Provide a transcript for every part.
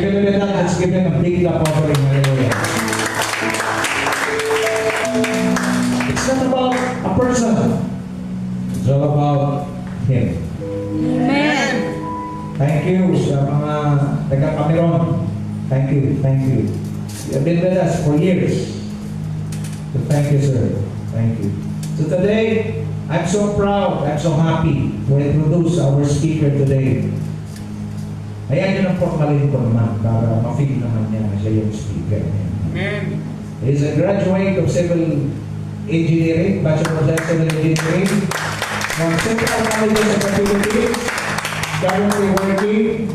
Give him a hand. Let's give him a big clap offering. Hallelujah. It's not about a person. It's all about Him. Amen. Thank you sa mga taga-Cameron. Thank you. Thank you. You have been with us for years. So thank you, sir. Thank you. So today, I'm so proud, I'm so happy to introduce our speaker today. Ayan yun ang formalin ko naman para ma-feel naman niya na siya yung speaker. Amen. He is a graduate of Civil Engineering, Bachelor of Civil Engineering from Central Colleges of the Philippines, currently working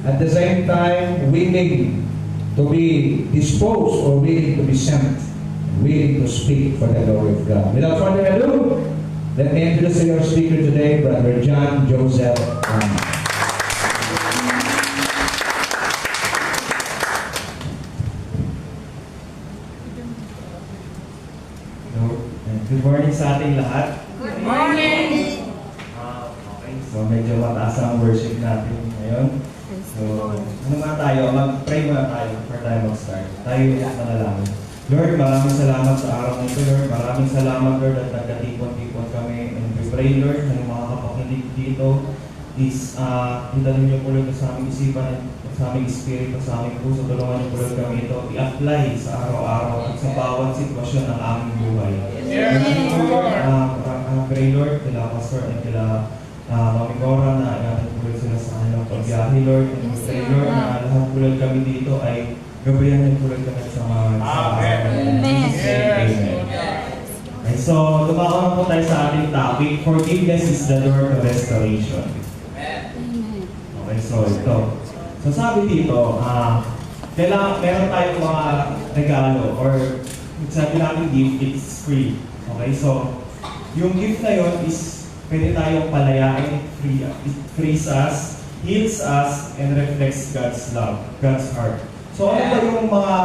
at the same time willing to be disposed or willing to be sent, willing to speak for the glory of God. Without further ado, let me introduce your speaker today, Brother John Joseph Ramos. Good morning sa ating lahat. Good morning. Okay, so medyo mataas ang worship natin ngayon. So, ano nga tayo? Mag-pray muna tayo before tayo mag-start. Tayo manalangin. Lord, maraming salamat sa araw nito, Lord. Maraming salamat, Lord, at nagkatipon-tipon kami. And we pray, Lord, na yung mga kapakinig dito is hidalhin niyo po, Lord, sa aming isipan at sa aming espiritu, sa aming puso. Tulungan niyo po, Lord, kami ito i-apply sa araw-araw at sa bawat sitwasyon ng aming buhay. Pray, Lord, kila Pastor and kila Mami Cora na iatin po sila sa kanilang pagbiyahe, Lord. And pray, Lord, na lahat po Lord kami dito ay gabayan niyo po Lord kami sa mga Amen. Amen. Okay, so lumako na po tayo sa ating topic. Forgiveness is the door to restoration. Okay, so ito. So sabi dito, meron tayong mga regalo or sabi natin gift, it's free. Okay, so yung gift na yun is pwede tayong palayain, it frees us, heals us, and reflects God's love, God's heart. So ano ba yung mga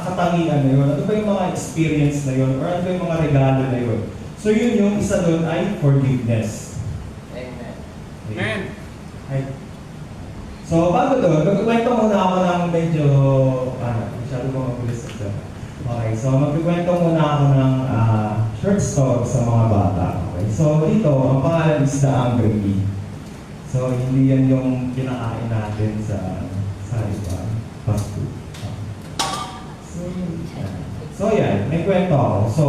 katangian na yun? Ano ba yung mga experience na yun? Or ano ba yung mga regalo na yun? So yun yung isa doon ay forgiveness. Amen. Okay. So bago doon, magkikwento muna ako ng medyo, masyado ko magulis ito. Okay, so magkikwento muna ako ng short story sa mga bata. Okay, so dito, ang pangalan is The Angry Bee. So hindi yan yung kinakain natin sa iba, fast food. So yan, may kwento ako. So,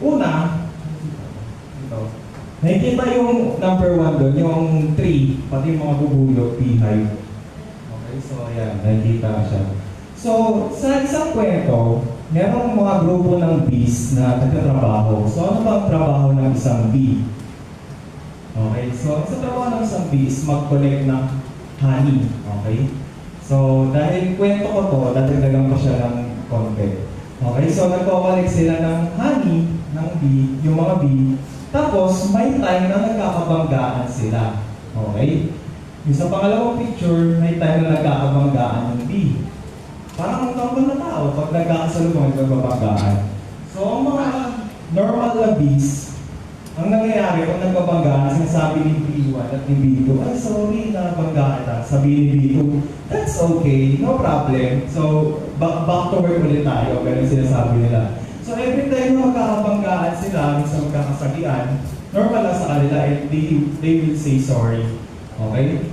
una, ito, nakikita yung number 1 doon, yung tree, pati yung mga bubuyog, beehive. Okay, so yan, nakikita siya. So, sa isang kwento, merong mga grupo ng bees na nagtatrabaho. So, ano ba ang trabaho ng isang bee? Okay, so sa trabaho ng isang bee is mag-collect ng honey. Okay? So, dahil kwento ko to, dadagdagan ko siya ng konti. Okay, so nagko-collect sila ng honey, ng bee, yung mga bee. Tapos, may time na nagkakabanggaan sila. Okay? Yung sa pangalawang picture, may time na nagkakabanggaan yung bee. Parang ang normal na tao pag nagkakasalubong, nagbabanggaan. So, ang mga normal na bees, ang nangyayari kung nagbabanggaan, sinasabi ni B1 at ni B2, ay sorry, nabanggaan kita. Sabi ni B2, that's okay, no problem. So, back to work ulit tayo, ganun sinasabi nila. So, every time na magkakabanggaan sila, minsan magkakasagian, normal lang sa kanila, and they will say sorry. Okay?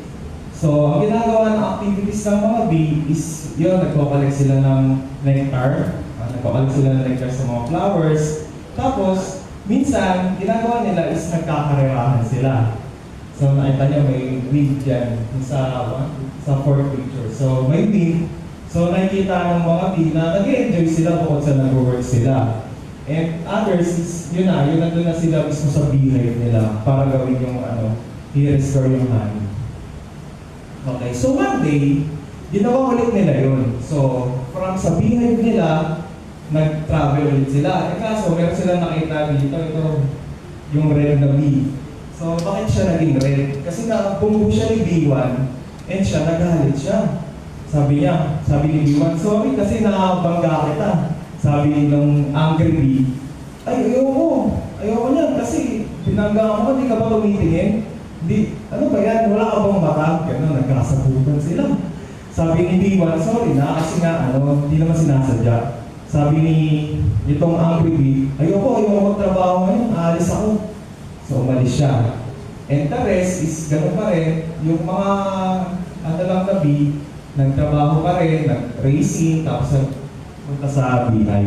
So, ang ginagawa ng activities ng mga bee is, yun, nagpapalit sila ng nectar, nagpapalit sila ng nectar sa mga flowers. Tapos, minsan, ginagawa nila is nagkakarerahan sila. So, nakita niyo may weed dyan sa fourth picture. So, may weed. So, nakikita ng mga bee na nag-enjoy sila bukod sa nag-work sila. And others is, yun nandun na sila mismo sa beehive nila para gawin yung i-restore yung honey. Okay, so one day, ginawa ulit nila yun. So, from sa beehive nila, nag-travel ulit sila. Kaso, meron silang nakita dito, ito, yung red na bee. So, bakit siya naging red? Kasi nabunggo siya ni B1, and siya, nagalit siya. Sabi ni B1, sorry kasi nakabangga kita. Sabi ng angry bee, ay, ayoko niyan kasi binangga ako, hindi ka ba tumitingin? Ano ba yan? Wala ka bang mata? Gano'n, nagkasabutan sila. Sabi ni B1, sorry na, kasi nga, hindi naman sinasadya. Sabi ni itong Angry B, ayoko magtrabaho ngayon, aalis ako. So, umalis siya. And the rest is ganun pa rin, yung mga lang na B, nagtrabaho pa rin, nag-racing, tapos punta sa BI.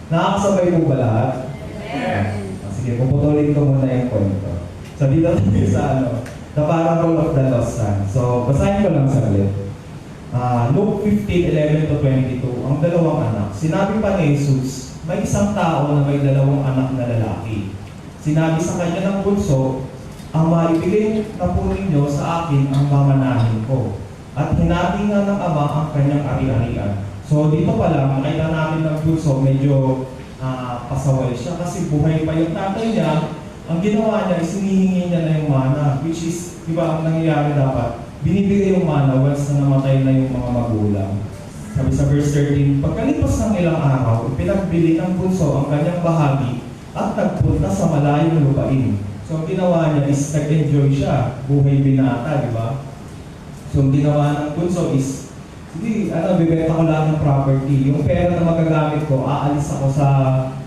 Nakakasabay mo ba lahat? Sige, puputulin ko muna yung kwento. So, dito tayo sa the parable of the lost son. So, basahin ko lang saglit. Luke 15:11 to 22, ang dalawang anak. Sinabi pa ni Jesus, may isang tao na may dalawang anak na lalaki. Sinabi sa kanya ng bunso, ang maibigay na po ninyo sa akin ang mamanahin ko. At hinati nga ng ama ang kanyang ari-arian. So dito pa lang, makita namin ng bunso, medyo pasaway siya kasi buhay pa yung tatay niya. Ang ginawa niya, hinihingi niya na yung mana, which is, di ba, ang nangyayari dapat, binibigay yung mana once na namatay na yung mga magulang. Sabi sa verse 13, pagkalipas ng ilang araw, pinagbili ng bunso ang kanyang bahagi at nagpunta sa malayong lupain. So ang ginawa niya is nag-enjoy siya, buhay binata, di ba? So ang ginawa ng bunso is, sige, bibenta ko lahat ng property. Yung pera na magagamit ko, aalis ako sa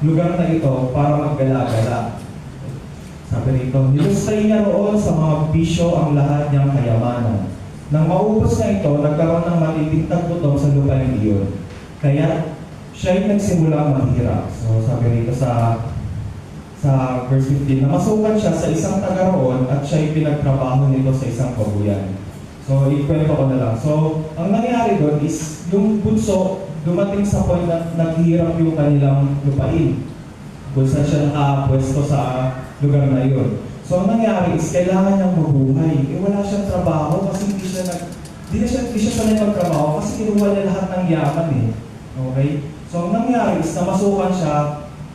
lugar na ito para maggala-gala. Sabi rito, nilustay niya roon sa mga bisyo ang lahat niyang kayamanan. Nang maubos na ito, nagkaroon ng matinding tagputom sa lupain iyon. Kaya siya'y nagsimulang mahirap. So sabi rito sa verse 15, namasukan siya sa isang taga roon at siya'y pinagtrabaho nito sa isang babuyan. So, ikwento ko na lang. So, ang nangyari doon is, yung bunso, dumating sa point na naghihirap yung kanilang lupain. Kung saan siya nakapwesto sa lugar na yun. So, ang nangyari is, kailangan niyang mabuhay. Wala siyang trabaho kasi hindi siya sanay magtrabaho kasi kinuha niya lahat ng yaman eh. Okay? So, ang nangyari is, namasukan siya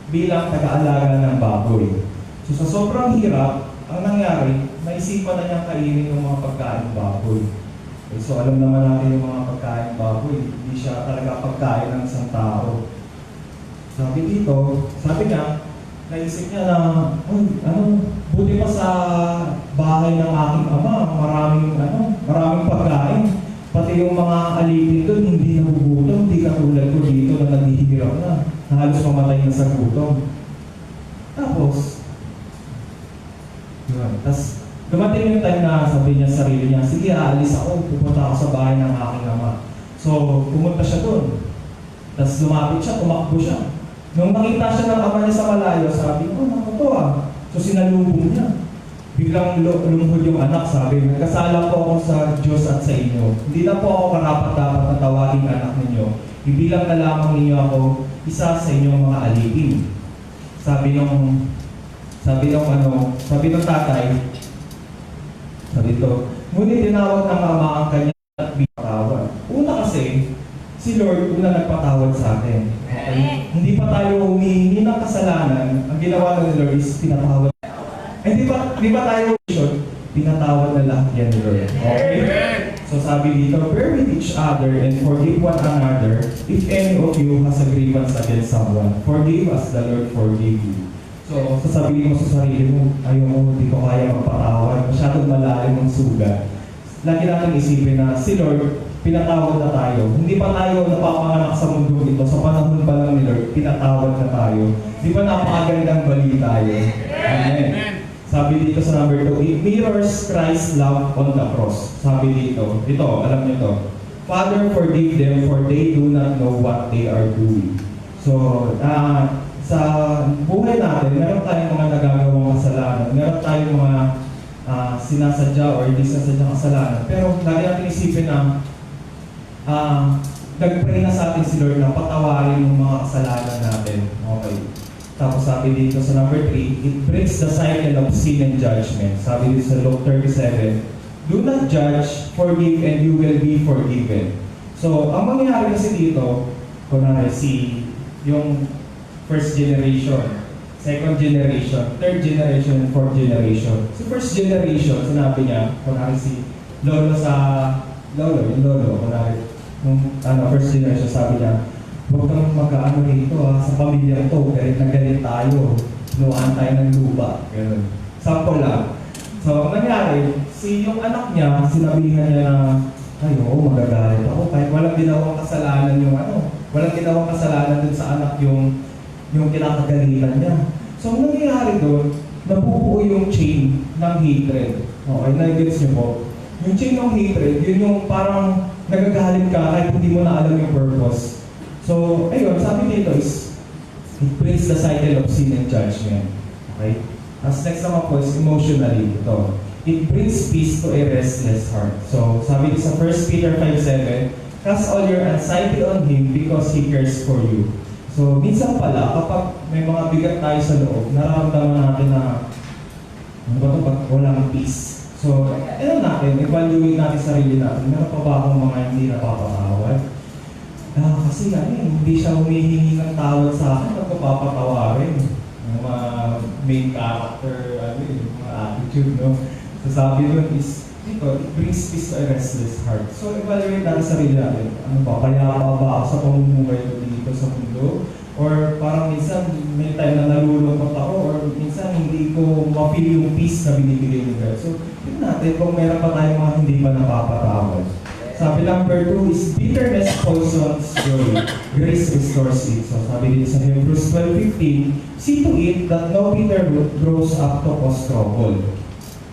bilang taga-alaga ng baboy. So sa sobrang hirap, ang nangyari, naisipan na niyang kainin yung mga pagkain baboy. Okay, so alam naman natin yung mga pagkain baboy, hindi siya talaga pagkain ng isang tao. Sabi dito, sabi niya, naisip niya na, buti pa sa bahay ng aking ama, maraming pagkain. Pati yung mga alipin doon, hindi nagugutom, hindi katulad ko dito na naghihirap na. Halos mamatay na sa gutom. Tapos, yun. Tapos, dumating yung time na sabi niya sa sarili niya, sige, aalis ako, pupunta ako sa bahay ng aking ama. So, pumunta siya doon. Tapos lumapit siya, tumakbo siya. Nung nakita siya ng ama niya sa malayo, sabi, naku to ah. So, sinalubong niya. Biglang lumuhod yung anak, sabi, nagkasala po ako sa Diyos at sa inyo. Hindi na po ako karapat-dapat na tawaging anak ninyo. Ibilang na lamang ninyo ako isa sa inyong mga alipin. Sabi ng tatay, sabi ito, ngunit tinawag ng ama ang kanya at pinatawad. Una kasi, si Lord una nagpatawad sa atin. Okay? Hindi pa tayo humihingi ng kasalanan, ang ginawa ng Lord is pinatawad. Di ba tayo pinatawad na lahat yan ni Lord? Okay? So sabi dito, bear with each other and forgive one another if any of you has a grievance against someone. Forgive as the Lord forgave you. So sasabihin mo sa sarili mo, ayoko, hindi ko kaya magpatawad. Masyadong malalim ang sugat. Lagi natin isipin na si Lord, pinatawad na tayo. Hindi pa tayo napapanganak sa mundo ito. Sa panahon pa lang ni Lord, pinatawad na tayo. Di ba napakagandang bali tayo? Amen. Sabi dito sa number 2, it mirrors Christ's love on the cross. Sabi dito, alam niyo to. Father, forgive them for they do not know what they are doing. So, sa buhay natin, meron tayong mga nagagawang kasalanan. Meron tayong mga sinasadya or hindi sinasadya kasalanan. Pero lagi natin isipin na nag-pray na sa atin si Lord na patawarin yung mga kasalanan natin. Okay. Tapos sabi dito sa number 3, it breaks the cycle of sin and judgment. Sabi dito sa Luke 37, do not judge, forgive, and you will be forgiven. So, ang mangyayari kasi dito, kunwari yung first generation, second generation, third generation, and fourth generation. Sa first generation, sinabi niya, kunwari yung lolo, kunwari, first generation, sabi niya, huwag kang mag-ano rito sa pamilya to, galit na galit tayo. Nuhaan tayo ng lupa. Ganun. Sample lang. So, ang nangyari, yung anak niya, sinabihan niya na ay oo, magagalit ako. Kahit walang ginawang kasalanan yung ano, walang ginawang kasalanan dun sa anak yung kinakagalitan niya. So, ang nangyayari doon, nabubuo yung chain ng hatred. Okay, na-gets niyo po? Yung chain ng hatred, yun yung parang nagagalit ka kahit hindi mo na alam yung purpose. So, ayun, sabi dito is, it breaks the cycle of sin and judgment. Okay? As next naman po is emotionally, ito. It brings peace to a restless heart. So, sabi dito sa 1 Peter 5:7, cast all your anxiety on Him because He cares for you. So, minsan pala, kapag may mga bigat tayo sa loob, nararamdaman natin na, ano ba ito, pag walang peace. So, ano natin, evaluate natin sarili natin, meron pa ba akong mga hindi napapatawad? Kasi hindi siya humihingi ng tawad sa akin, nagpapatawarin. Yung mga main character, mga attitude, no? So, sabi doon is, ito, it brings peace to a restless heart. So, evaluate natin sarili natin. Ano ba, kaya ba ako sa pamumuhay ko dito sa mundo? Or parang minsan, may time na nalulungkot ako, or minsan hindi ko ma-feel yung peace na binibigay ng God. So, yun natin kung meron pa tayong mga hindi pa napapatawad. Sabi number 2 is, bitterness poisons joy, grace restores it. So, sabi dito sa Hebrews 12:15, see to it that no bitter root grows up to cause trouble.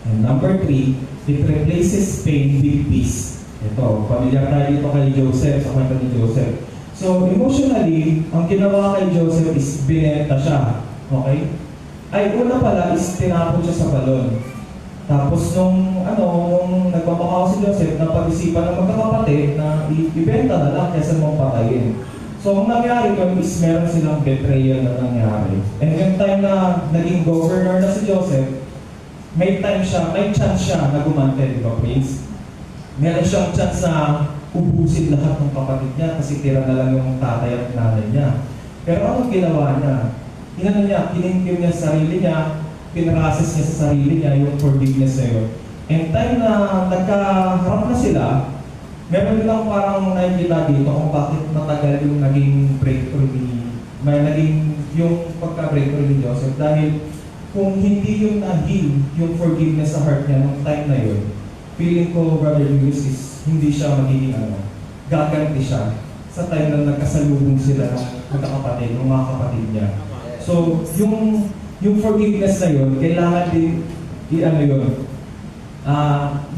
And number 3, it replaces pain with peace. Ito, pamilyar tayo dito kay Joseph, sa kwento ni Joseph. So, emotionally, ang ginawa kay Joseph is binenta siya. Okay? Ay, una pala is tinapon siya sa balon. Tapos nung nagpapakaw si Joseph, napag-isipan ng magkakapatid na ibenta na lang kaysa mong patayin. So, ang nangyari doon is meron silang betrayal na nangyari. And yung time na naging governor na si Joseph, may chance siya na gumante, di ba, Prince? Meron siyang chance na ubusin lahat ng kapatid niya kasi tira na lang yung tatay at nanay niya. Pero anong ginawa niya? Kinimkim niya sa sarili niya, pinrases niya sa sarili niya yung forgiveness na yun. And time na nagkaharap na sila, meron nilang parang nakikita dito kung bakit matagal yung naging breakthrough yung pagka-breakthrough ni Joseph. Dahil kung hindi yung na-heal, yung forgiveness sa heart niya nung time na yun, feeling ko, Brother Lewis, is hindi siya magiging gaganti siya sa time na nagkasalubong sila ng magkakapatid, ng mga kapatid niya. So, yung forgiveness na yun, kailangan din,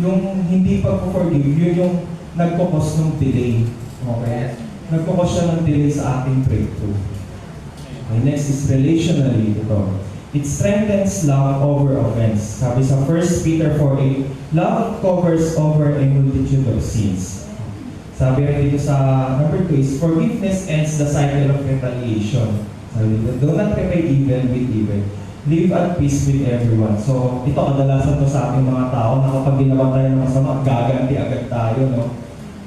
yung hindi pag-forgive, yun yung nagkukos ng delay. Okay? Nagkukos siya ng delay sa ating breakthrough. Okay, next is relationally, ito. It strengthens love over offense. Sabi sa 1 Peter 4:8, love covers over a multitude of sins. Sabi rin dito sa number 2 is, forgiveness ends the cycle of retaliation. Sabi dito, do not repay evil with evil. Live at peace with everyone. So, ito kadalasan to sa ating mga tao na kapag ginawa tayo ng masama, gaganti agad tayo, no?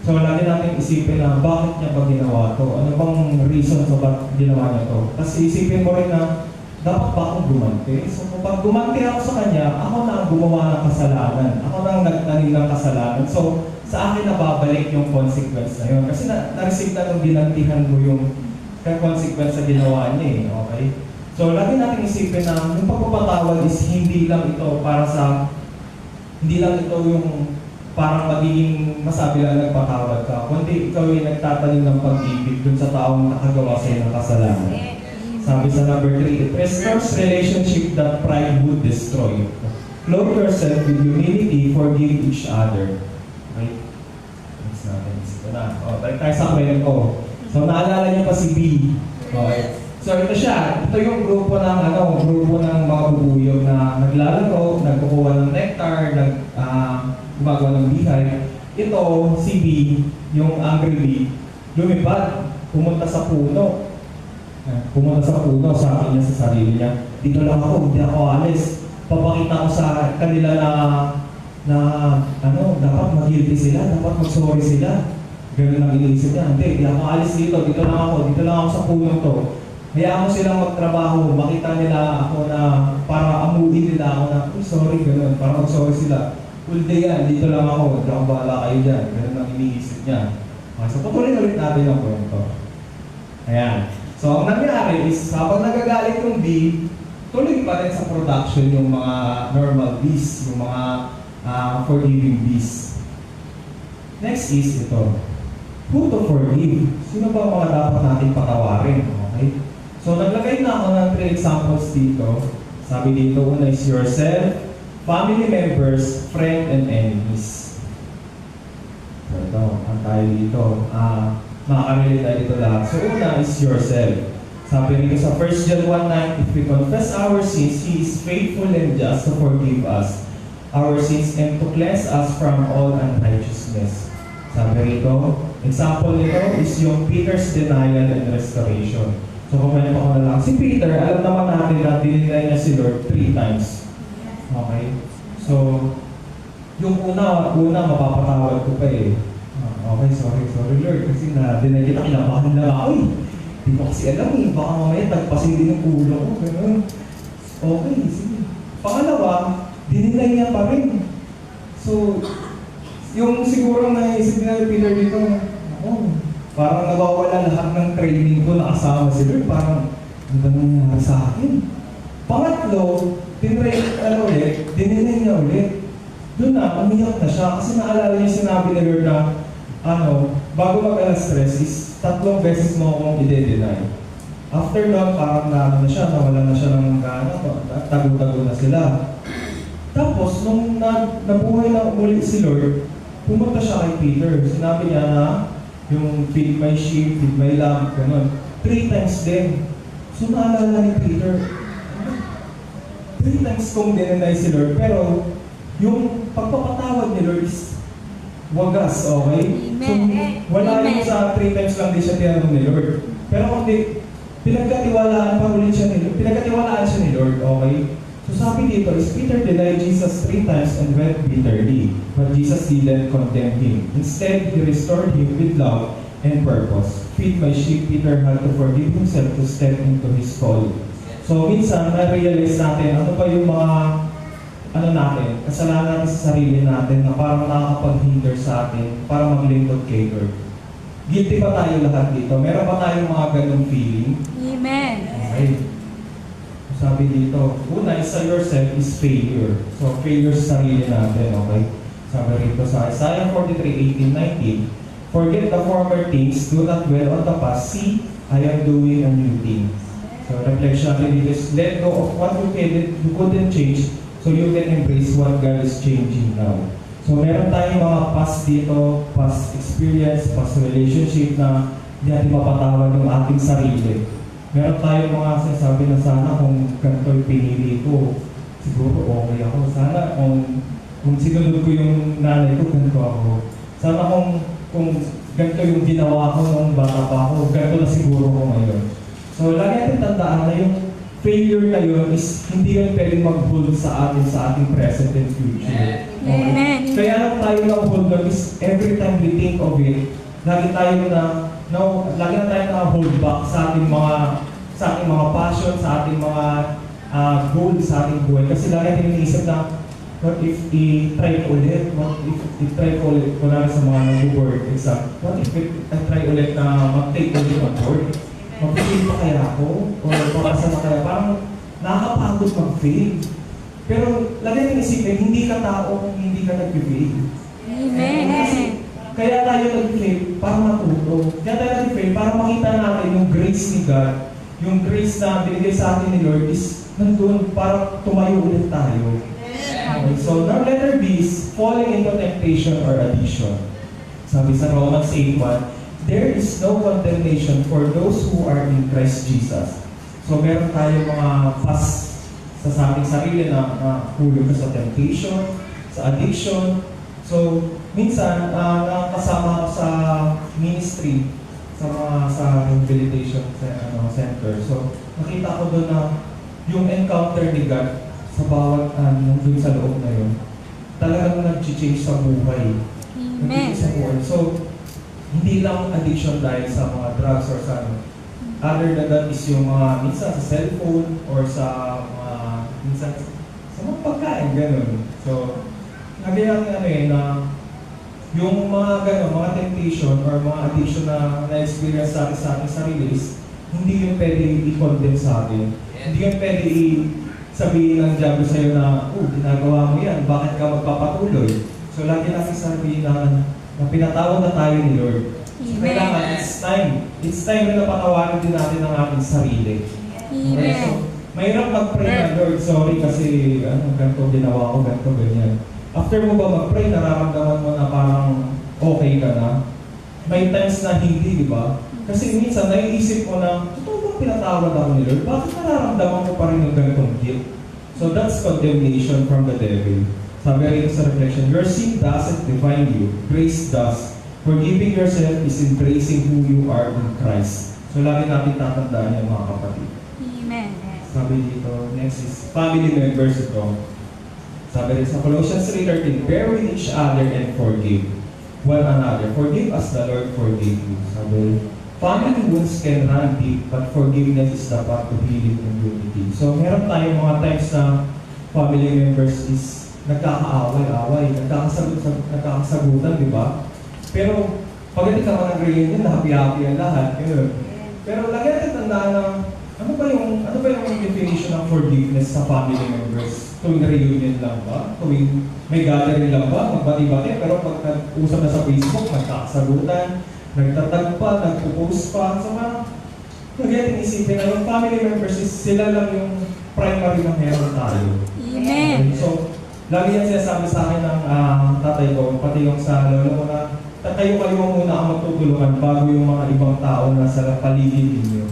So, lagi natin isipin na bakit niya ba ginawa to? Ano bang reason sa bakit ginawa niya to? Kasi isipin mo rin na dapat ba akong gumanti? So, kapag gumanti ako sa kanya, ako na ang gumawa ng kasalanan. Ako na ang nagtanim ng kasalanan. So, sa akin nababalik yung consequence na yun. Kasi na-receive na nung ginantihan mo yung consequence sa ginawa niya eh. Okay? So, lagi natin isipin na yung pagpapatawad is hindi lang ito yung parang magiging masabi lang nagpatawad ka. Kundi ikaw yung nagtatanim ng pag-ibig dun sa taong nakagawa sa'yo ng kasalanan. Sabi sa number 3, it restores relationship that pride would destroy. Clothe yourself with humility, forgive each other. Okay? Next natin. Ito na. Balik tayo sa kwento. So, naalala niyo pa si B. Okay. So, ito siya. Ito yung grupo ng mga bubuyog na naglalaro, nagkukuha ng nectar, gumagawa ng bihay. Ito, si B, yung angry B, lumipad, pumunta sa puno. Sabi niya sa sarili niya, dito lang ako, hindi ako alis. Papakita ko sa kanila na dapat mag-guilty sila, dapat mag-sorry sila. Ganun ang iniisip niya, hindi ako alis dito lang ako sa puno to. Hayaan mo silang magtrabaho, makita nila ako na, para amuhin nila ako na, sorry, ganun, para mag-sorry sila. Full day yan, dito lang ako, hindi ako bahala kayo dyan. Ganun ang iniisip niya. So, patuloy ulit natin ang kwento. Ayan. So, ang nangyari is, habang nagagalit yung bee, tuloy pa rin sa production yung mga normal bees, yung mga forgiving bees. Next is ito. Who to forgive? Sino ba ang mga dapat natin patawarin? Okay? So, naglagay na ako ng 3 examples dito. Sabi dito, una is yourself, family members, friend, and enemies. So, ito, ang tayo dito. Makakarelate tayo dito lahat. So, una is yourself. Sabi dito sa 1 John 1:9, if we confess our sins, He is faithful and just to forgive us our sins and to cleanse us from all unrighteousness. Sabi rito, example nito is yung Peter's denial and restoration. So, kumain pa ko na lang. Si Peter, alam naman natin na dininay niya si Lord 3 times. Okay? So, yung una mapapatawad ko pa eh. Okay, sorry Lord, kasi na-deny kita, kinabahan lang ako eh. Di ko kasi alam eh, baka mamaya tagpasin din yung ulo ko, gano'n. Okay, sige. Pangalawa, dininay niya pa rin. So, yung siguro naisip na ni Peter dito, parang nawawala lahat ng training ko na kasama si Lord, parang ano ba nangyari sa akin? Pangatlo, dininay niya ulit. Doon na, umiyak na siya kasi naalala niya sinabi ni Lord na bago mag-alas 3 is 3 beses mo akong i-deny. After nun, parang nawala na siya ng tago-tago na sila. Tapos, nung nabuhay na muli si Lord, pumunta siya kay Peter. Sinabi niya na yung feed my sheep, feed my lamb, gano'n. 3 times din. So, naalala ni Peter, 3 times kong dinanay si Lord, pero yung pagpapatawad ni Lord is wagas, okay? So, wala yung sa 3 times lang di siya tinanong ni Lord. Pero kung pinagkatiwalaan siya ni Lord, okay? So sabi dito is Peter denied Jesus 3 times and wept bitterly, but Jesus didn't condemn him. Instead, He restored him with love and purpose. Feed my sheep, Peter had to forgive himself to step into his calling. So minsan, na-realize natin ano pa yung mga kasalanan natin sa sarili natin na parang nakakapag-hinder sa atin para maglingkod kay Lord. Guilty pa tayo lahat dito? Meron pa tayong mga ganung feeling? Amen. Okay. Sabi dito, una is sa yourself is failure. So, failure sa sarili natin, okay? Sabi rito sa Isaiah 43:18-19, forget the former things, do not dwell on the past, see, I am doing a new thing. So, reflection natin dito is let go of what you couldn't change, so you can embrace what God is changing now. So meron tayong mga past dito, past experience, past relationship na hindi natin mapatawad yung ating sarili. Meron tayong mga sinasabi na sana kung ganito yung pinili ko, siguro okay ako. Sana kung sinunod ko yung nanay ko, ganito ako. Sana kung ganito yung ginawa ko nung bata pa ako, ganito na siguro ko ngayon. So lagi natin tandaan na yung failure na yun is hindi yun pwedeng mag-hold sa ating present and future. Amen. Kaya lang tayo na-hold on is every time we think of it, lagi na tayo na-hold back sa ating mga passion, sa ating mga goals sa ating buhay. Kasi lagi natin iniisip na, what if i-try ko ulit? What if i-try ko ulit? Kunwari sa mga nag-board exam, what if i-try ulit na mag-take ulit ang board? Mag-fail pa kaya ako? O papasa na kaya? Parang nakakapagod mag-fail. Pero lagi natin isipin, hindi ka tao kung hindi ka nag-fail. Amen. Kaya tayo nag-fail para matuto. Kaya tayo nag-fail para makita natin yung grace ni God. Yung grace na binigay sa atin ni Lord is nandun para tumayo ulit tayo. Okay, so now letter B is falling into temptation or addiction. Sabi sa Romans 8:1, there is no condemnation for those who are in Christ Jesus. So meron tayong mga past sa ating sarili na hulog ka sa temptation, sa addiction. So minsan, nakasama ako sa ministry, sa rehabilitation center. So nakita ko doon na yung encounter ni God sa bawat nandun sa loob na yun, talagang nag-change sa buhay. Amen. Sa buhay. So, hindi lang addiction dahil sa mga drugs or sa other than that is yung mga minsan sa cellphone or sa mga minsan sa mga pagkain, gano'n. So, nagayang na yung mga gano'n, mga temptation or mga addiction na na-experience sa ating sarili is hindi yung pwede i-condemn sa atin. Hindi yung pwede sabihin ng diablo sa'yo na, ginagawa mo yan, bakit ka magpapatuloy? So, lagi natin sabihin na na pinatawad na tayo ni Lord. So, Amen. kailangan, it's time na napatawarin din natin ang ating sarili. Okay, so, Amen. mahirap mag-pray na, Lord, sorry kasi ganito ginawa ko, ganito, ganyan. After mo ba mag-pray, nararamdaman mo na parang okay ka na? May times na hindi, di ba? Kasi minsan, naiisip mo na, totoo bang pinatawad ako ni Lord? Bakit nararamdaman ko pa rin yung ganitong guilt? So that's condemnation from the devil. Sabi rito sa reflection, your sin doesn't define you, grace does. Forgiving yourself is embracing who you are in Christ. So lagi natin tatandaan yan, mga kapatid. Amen. Sabi dito, next is family members ito. Sabi rin sa Colossians 3:13, bear with each other and forgive one another. Forgive as the Lord forgave you. Sabi, family wounds can run deep, but forgiveness is the path to healing and unity. So meron tayong mga times na family members is nagkakaaway-away, nagkakasagutan, di ba? Pero pagdating ka man ng reunion, happy-happy ang lahat. Ganun. Pero lagi natin tandaan na ano ba yung definition ng forgiveness sa family members? Tuwing reunion lang ba? Tuwing may gathering lang ba? Magbati-bati? Pero pag nag-usap na sa Facebook, nagkakasagutan, nagtatag pa, nagpo-post pa. So parang lagi natin isipin na yung family members is sila lang yung primary na meron tayo. Amen. So, lagi yan sinasabi sa akin ng tatay ko, pati yung sa lolo ko na kayo muna ang magtutulungan bago yung mga ibang tao na sa paligid ninyo.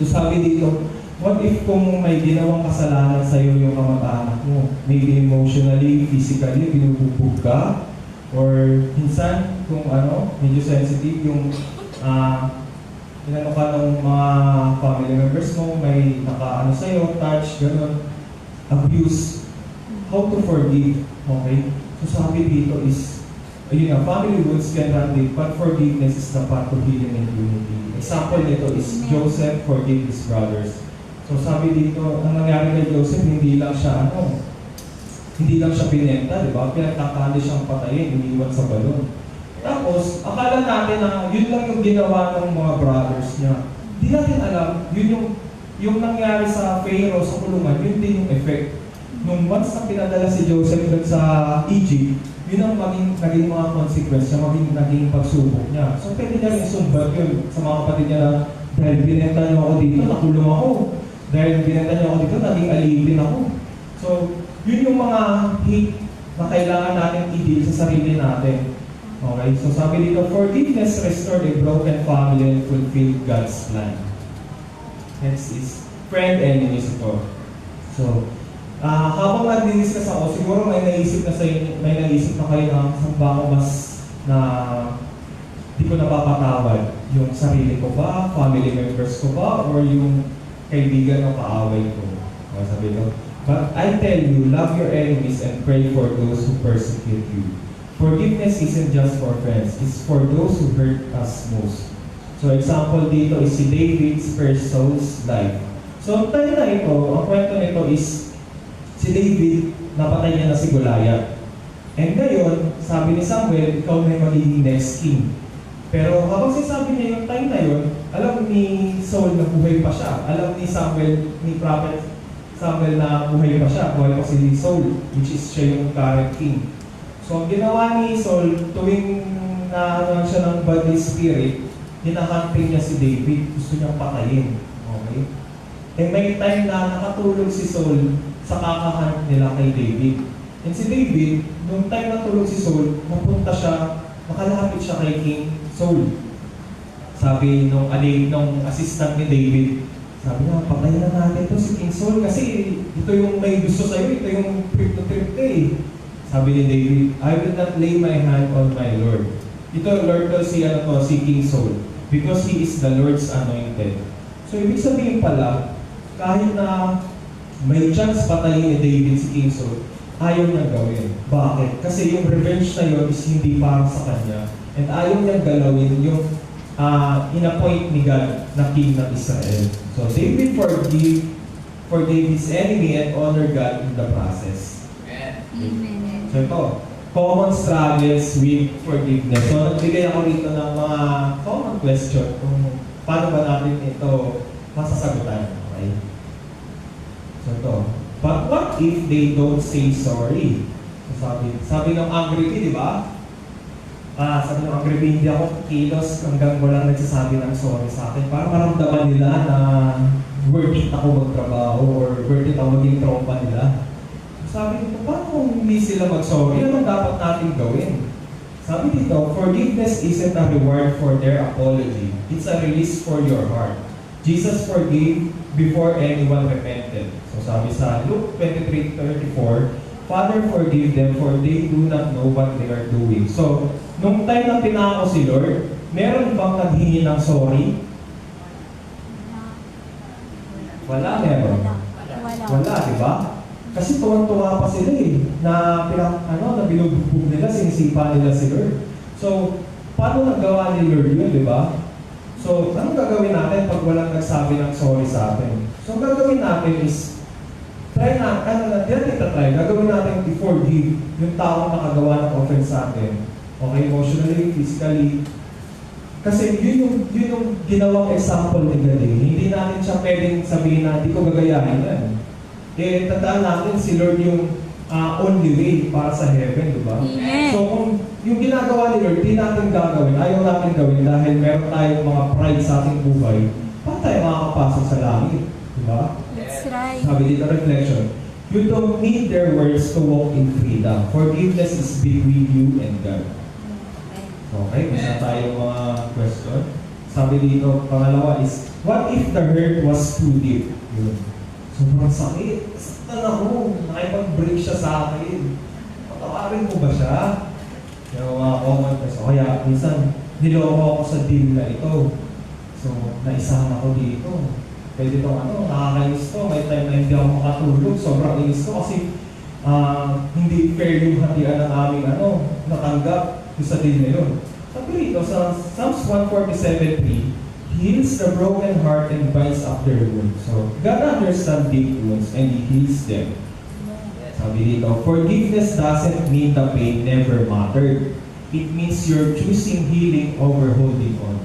So sabi dito, what if kung may ginawang kasalanan sa iyo yung kamag-anak mo? Maybe emotionally, physically, binububog ka? Or minsan, kung medyo sensitive yung inano ka ng mga family members mo, may nakaano sa'yo, touch, gano'n, abuse. How to forgive, okay? So sabi dito is, ayun nga, family wounds can run deep, but forgiveness is the path to healing and unity. Example nito is Joseph forgave his brothers. So sabi dito, ang nangyari kay Joseph, hindi lang siya pinenta, di ba? Pinagkakali siyang patayin, iniwan sa balon. Tapos, akala natin na yun lang yung ginawa ng mga brothers niya. Di natin alam, yun yung nangyari sa Pharaoh, sa kulungan, yun din yung effect. Nung once na pinadala si Joseph doon sa Egypt, yun ang naging mga consequence niya, naging pagsubok niya. So pwede niya rin sumbat yun sa mga kapatid niya na dahil binenta niyo ako dito, nakulong ako. Dahil binenta niyo ako dito, naging alipin ako. So yun yung mga hate na kailangan natin i-deal sa sarili natin. Okay? So sabi dito, forgiveness restored a broken family and fulfilled God's plan. Next is friend enemies ito. So, habang nag-discuss ako, siguro may naisip na kayo na saan ba ako mas na di ko napapatawad. Yung sarili ko ba, family members ko ba, or yung kaibigan o kaaway ko. Sabi ko, but I tell you, love your enemies and pray for those who persecute you. Forgiveness isn't just for friends, it's for those who hurt us most. So example dito is si David spared Saul's life. So tayo na ito, ang kwento nito is si David, napatay niya na si Goliath. And ngayon, sabi ni Samuel, ikaw na yung magiging next king. Pero habang sinasabi niya yung time na yun, alam ni Saul na buhay pa siya. Alam ni prophet Samuel na buhay pa siya. Buhay pa si Saul, which is siya yung current king. So ang ginawa ni Saul, tuwing na siya ng godly spirit, hinahanting niya si David. Gusto niyang patayin. Okay? And may time na nakatulog si Saul sa kakahanap nila kay David. And si David, nung time na tulog si Saul, nakalapit siya kay King Saul. Sabi nung assistant ni David, sabi niya, patayin na natin to si King Saul kasi ito yung may gusto sa'yo, ito yung trip eh. Sabi ni David, I will not lay my hand on my Lord. Ito, Lord daw si King Saul, because he is the Lord's anointed. So ibig sabihin pala, kahit na may chance patayin ni David si King Saul, ayaw niyang gawin. Bakit? Kasi yung revenge na yun is hindi para sa kanya. And ayaw niyang galawin yung in-appoint ni God na king ng Israel. So David forgave his enemy and honor God in the process. Amen. So ito, common struggles with forgiveness. So nagbigay ako rito ng mga common question kung paano ba natin ito masasagutan. Okay? So ito, but what if they don't say sorry? So sabi ng angry king, di ba? sabi ng agree, hindi ako kilos hanggang walang nagsasabi ng sorry sa akin. Para maramdaman nila na worth it ako magtrabaho or worth it ako maging tropa nila. Sabi ko, paano kung hindi sila mag-sorry? Ano dapat natin gawin? Sabi dito, forgiveness isn't a reward for their apology. It's a release for your heart. Jesus forgave before anyone repented. So sabi sa Luke 23:34, Father, forgive them for they do not know what they are doing. So, nung time na pinako si Lord, meron bang naghingi ng sorry? Wala, meron. Wala, di ba? Kasi tuwan-tuwa pa sila na binubugbog nila, sinisipa nila si Lord. So, paano nagawa ni Lord yun, di ba? So, anong gagawin natin pag walang nagsabi ng sorry sa atin? So, ang gagawin natin is, gagawin natin i-forgive yung taong nakagawa ng offense sa atin. Okay, emotionally, physically. Kasi yun yung ginawang example ni God. Hindi natin siya pwedeng sabihin na hindi ko gagayahin yan. Tandaan natin si Lord yung only way para sa heaven, di ba? Amen. So kung yung ginagawa ni Lord, di natin gagawin, ayaw natin gawin dahil meron tayong mga pride sa ating buhay, paano tayo makakapasok sa langit? Di ba? That's right. Sabi dito, reflection. You don't need their words to walk in freedom. Forgiveness is between you and God. Okay, isa tayong mga question. Sabi dito, pangalawa is, what if the hurt was too deep? Yun. Sobrang sakit. Saktan ako. Nakipag-break siya sa akin. Patawarin mo ba siya? Yung mga common question. Kaya, minsan, niloko ako sa deal na ito. So, naisahan ako dito. Pwede itong nakakainis to. May time na hindi ako makatulog. Sobrang inis ko kasi hindi fair yung hatian ng aming natanggap sa deal na yun. Sabi rito, sa Psalms 147:3, heals the broken heart and binds up their wounds. So, God understands deep wounds and He heals them. Sabi dito, forgiveness doesn't mean the pain never mattered. It means you're choosing healing over holding on.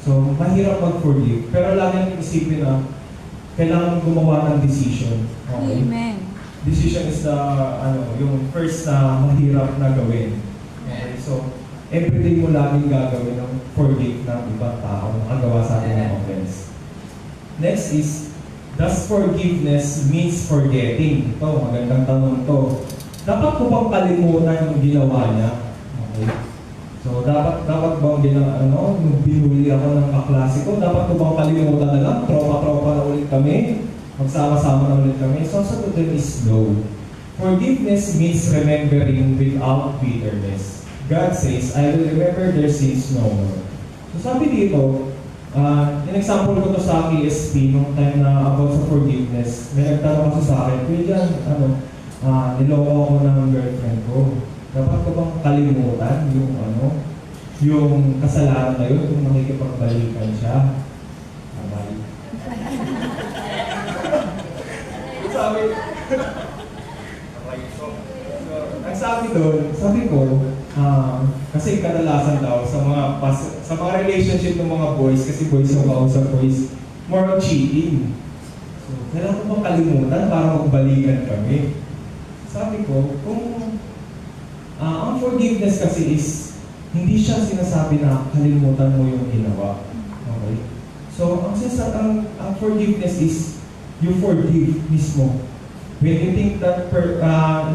So, mahirap mag-forgive, pero lagi natin isipin na kailangan gumawa ng decision. Okay? Amen. Decision is yung first na mahirap na gawin. Okay? So, everyday mo laging gagawin ng forgive ng ibang tao na kagawa sa atin ng offense. Next is, does forgiveness means forgetting? Ito, magandang tanong to. Dapat ko bang kalimutan yung ginawa niya? Okay. So, dapat bang nung binuli ako ng kaklase ko, dapat ko bang kalimutan na lang? Tropa-tropa na ulit kami? Magsama-sama na ulit kami? So, sa sagot is no. Forgiveness means remembering without bitterness. God says, I will remember their sins no more. So, sabi dito, in-example ko to sa KSP nung time na about sa forgiveness. May nagtanong kasi sa akin, Kuya, niloko ako ng girlfriend ko. Dapat ko bang kalimutan yung kasalanan na yun kung makikipagbalikan siya? Abay. Sabi, ang sabi ko, kasi kadalasan daw sa mga relationship ng mga boys, kasi boys yung kausap boys, more on cheating. So, kailangan ko bang kalimutan para magbalikan kami? Sabi ko, ang forgiveness kasi is, hindi siya sinasabi na kalimutan mo yung ginawa. Okay? So, ang forgiveness is, you forgive mismo. When you think that,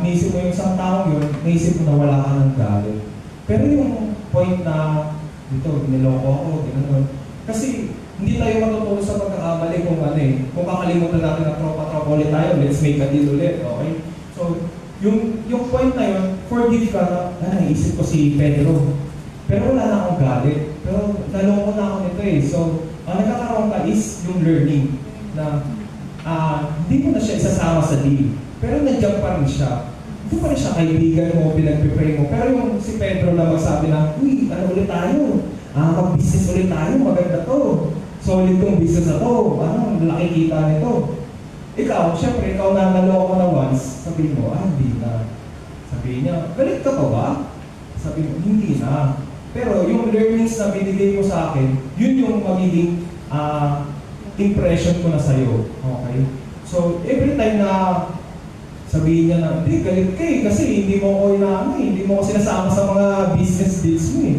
inisip mo yung isang tao yun, inisip mo na wala ka ng galit. Pero yung point na, dito, niloko ako, gano'n. Kasi, hindi tayo matutunan sa pagkakamali kung kakalimutan natin na tropa-tropa ulit tayo, let's make a deal ulit, okay? So, yung point na yun, forgive ka na, naisip ko si Pedro. Pero wala na akong galit. Pero naloko na ako nito So, ang nagkakaroon ka is yung learning na hindi mo na siya isasama sa deal. Pero nandiyan pa rin siya. Hindi pa rin siya kaibigan mo, pinag-prepare mo. Pero yung si Pedro na magsabi na, uy, ulit tayo? Mag-business ulit tayo, maganda to. Solid tong business na to. Laki kita nito. Ikaw, syempre, ikaw na naloko na once, sabihin mo, hindi na. Sabihin niya, galit ka pa ba? Sabihin mo, hindi na. Pero yung learnings na binigay mo sa akin, yun yung magiging impression ko na sa'yo. Okay? So, every time na sabihin niya na, hindi, galit ka eh, kasi hindi mo ako inaano eh, hindi mo ako sinasama sa mga business deals mo eh.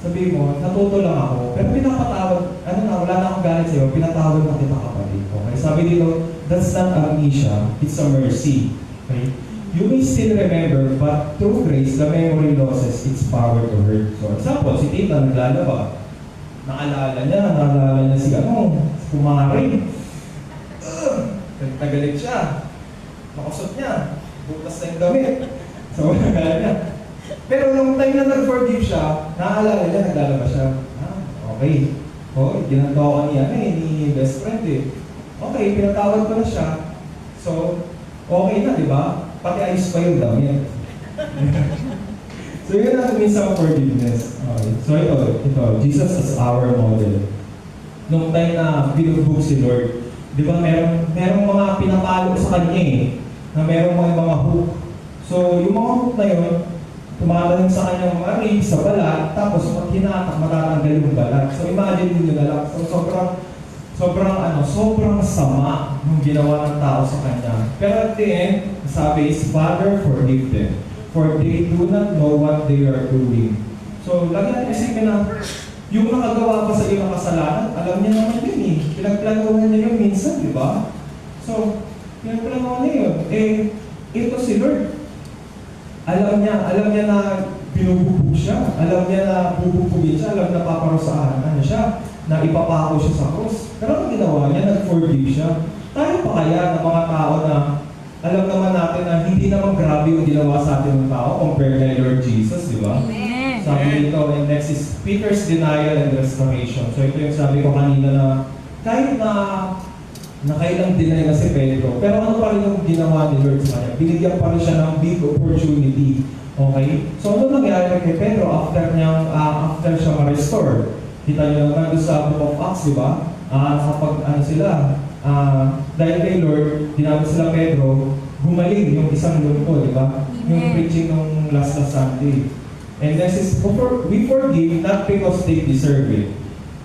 Sabihin mo, natuto lang ako, pero pinapatawad, ano na, wala na akong galit sa'yo, pinatawad na kita kapatid. Okay, sabi dito, that's not amnesia, it's a mercy. Okay? You may still remember, but through grace, the memory loses its power to hurt. So, example, si tita naglalaba. Naalala niya si si kumari. Nagagalit siya. Nakusot niya. Butas na yung damit. So, nagagalit niya. Pero nung time na nag-forgive siya, naalala niya, naglalaba siya. Okay. Ginanto ko niya ni best friend eh. Okay, pinatawad ko na siya. So, okay na, di ba? Pati ayos pa yung damit. So yun ang minsan forgiveness. Okay. So ito, Jesus as our model. Nung time na binubog si Lord, di ba merong mga pinapalo sa kanya eh, na merong mga hook. So yung mga hook na yun, tumatanim sa kanyang mga ribs, sa balat, tapos pag hinatak, matatanggal yung balat. So imagine niyo na lang, so sobrang sama yung ginawa ng tao sa kanya. Pero at the end, sabi is, Father, forgive them, for they do not know what they are doing. So, lagi natin isipin na, yung nakagawa pa sa iyo ng kasalanan, alam niya naman yun eh. Pinagplanuhan niya yun minsan, di ba? So, pinagplanuhan niya yun. Ito si Lord. Alam niya na binububog siya. Alam niya na bububugin siya. Alam na paparusahan siya. Na ipapako siya sa cross. Pero ang ginawa niya, nag-forgive siya. Tayo pa kaya ng mga tao na alam naman natin na hindi naman grabe yung ginawa sa atin ng tao compared kay Lord Jesus, di ba? Amen. Sabi dito, and next is Peter's denial and restoration. So ito yung sabi ko kanina na kahit na kailang deny na si Pedro, pero ano pa rin yung ginawa ni Lord sa kanya? Binigyan pa rin siya ng big opportunity. Okay? So ano nangyari kay Pedro after siya ma-restore? Kita niyo naman doon sa Book of Acts, di ba? Dahil kay Lord, ginamit sila Pedro, gumaling yung isang lungko, di ba? Yung preaching ng last Sunday. And this is, we forgive not because they deserve it,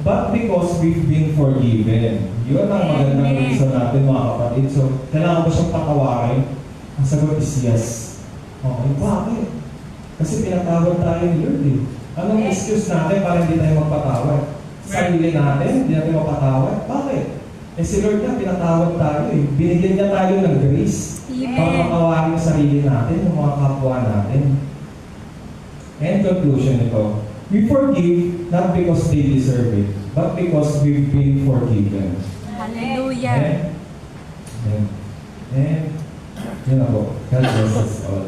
but because we've been forgiven. Yun ang magandang reason natin, mga kapatid. So, kailangan ba siyang patawarin? Ang sagot is yes. Okay, bakit? Kasi pinatawad tayo ni Lord eh. Anong excuse natin para hindi tayo magpatawad? Sarili natin, hindi natin mapatawad? Bakit? Si Lord na, pinatawad tayo eh. Binigyan niya tayo ng grace para matawarin yung sarili natin, yung mga kapwa natin. And conclusion nito, we forgive not because they deserve it, but because we've been forgiven. Hallelujah. And yun na po. God bless us all.